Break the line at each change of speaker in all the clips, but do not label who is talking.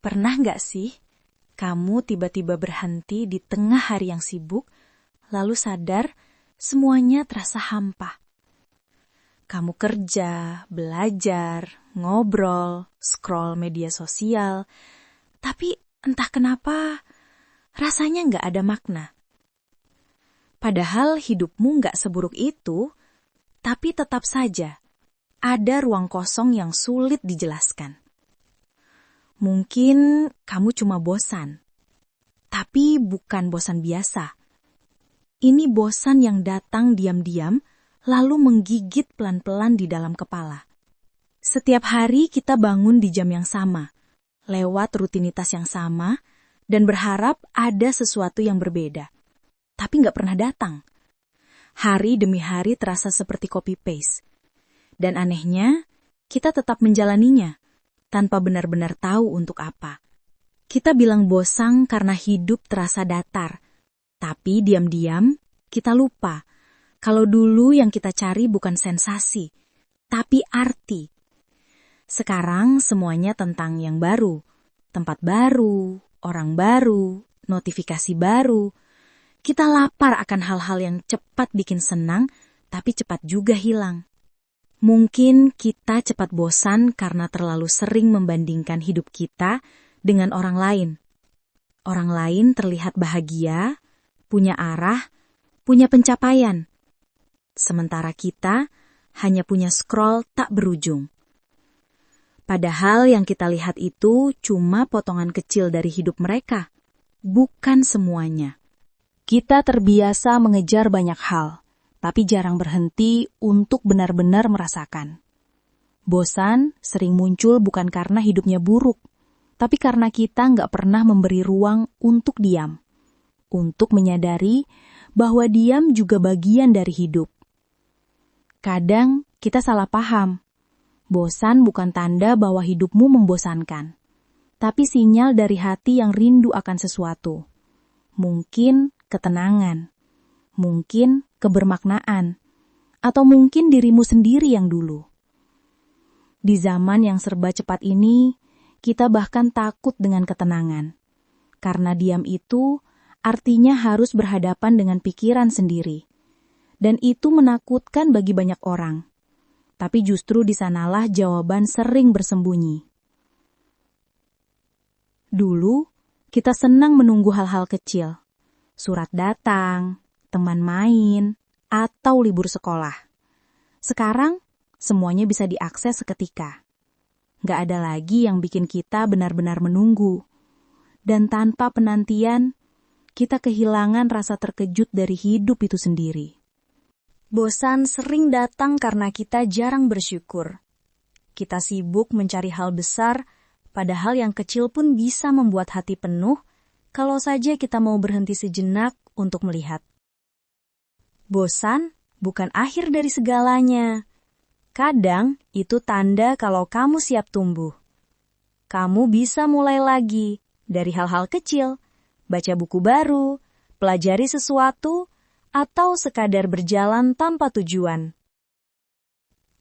Pernah nggak sih kamu tiba-tiba berhenti di tengah hari yang sibuk, lalu sadar semuanya terasa hampa? Kamu kerja, belajar, ngobrol, scroll media sosial, tapi entah kenapa rasanya nggak ada makna. Padahal hidupmu nggak seburuk itu, tapi tetap saja ada ruang kosong yang sulit dijelaskan. Mungkin kamu cuma bosan, tapi bukan bosan biasa. Ini bosan yang datang diam-diam, lalu menggigit pelan-pelan di dalam kepala. Setiap hari kita bangun di jam yang sama, lewat rutinitas yang sama, dan berharap ada sesuatu yang berbeda. Tapi nggak pernah datang. Hari demi hari terasa seperti copy-paste. Dan anehnya, kita tetap menjalaninya, tanpa benar-benar tahu untuk apa. Kita bilang bosan karena hidup terasa datar, tapi diam-diam kita lupa kalau dulu yang kita cari bukan sensasi, tapi arti. Sekarang semuanya tentang yang baru, tempat baru, orang baru, notifikasi baru. Kita lapar akan hal-hal yang cepat bikin senang, tapi cepat juga hilang. Mungkin kita cepat bosan karena terlalu sering membandingkan hidup kita dengan orang lain. Orang lain terlihat bahagia, punya arah, punya pencapaian. Sementara kita hanya punya scroll tak berujung. Padahal yang kita lihat itu cuma potongan kecil dari hidup mereka, bukan semuanya. Kita terbiasa mengejar banyak hal, tapi jarang berhenti untuk benar-benar merasakan. Bosan sering muncul bukan karena hidupnya buruk, tapi karena kita nggak pernah memberi ruang untuk diam. Untuk menyadari bahwa diam juga bagian dari hidup. Kadang kita salah paham. Bosan bukan tanda bahwa hidupmu membosankan, tapi sinyal dari hati yang rindu akan sesuatu. Mungkin ketenangan, mungkin kebermaknaan, atau mungkin dirimu sendiri yang dulu. Di zaman yang serba cepat ini, kita bahkan takut dengan ketenangan. Karena diam itu artinya harus berhadapan dengan pikiran sendiri. Dan itu menakutkan bagi banyak orang. Tapi justru di sanalah jawaban sering bersembunyi. Dulu, kita senang menunggu hal-hal kecil. Surat datang, teman main, atau libur sekolah. Sekarang, semuanya bisa diakses seketika. Nggak ada lagi yang bikin kita benar-benar menunggu. Dan tanpa penantian, kita kehilangan rasa terkejut dari hidup itu sendiri. Bosan sering datang karena kita jarang bersyukur. Kita sibuk mencari hal besar, padahal yang kecil pun bisa membuat hati penuh kalau saja kita mau berhenti sejenak untuk melihat. Bosan bukan akhir dari segalanya. Kadang itu tanda kalau kamu siap tumbuh. Kamu bisa mulai lagi dari hal-hal kecil, baca buku baru, pelajari sesuatu, atau sekadar berjalan tanpa tujuan.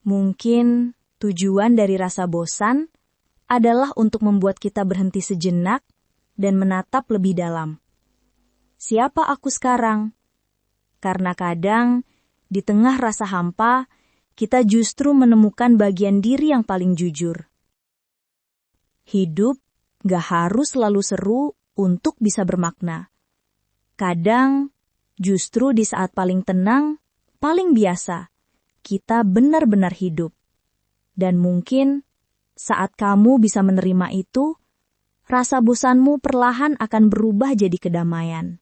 Mungkin tujuan dari rasa bosan adalah untuk membuat kita berhenti sejenak dan menatap lebih dalam. Siapa aku sekarang? Karena kadang, di tengah rasa hampa, kita justru menemukan bagian diri yang paling jujur. Hidup gak harus selalu seru untuk bisa bermakna. Kadang, justru di saat paling tenang, paling biasa, kita benar-benar hidup. Dan mungkin, saat kamu bisa menerima itu, rasa bosanmu perlahan akan berubah jadi kedamaian.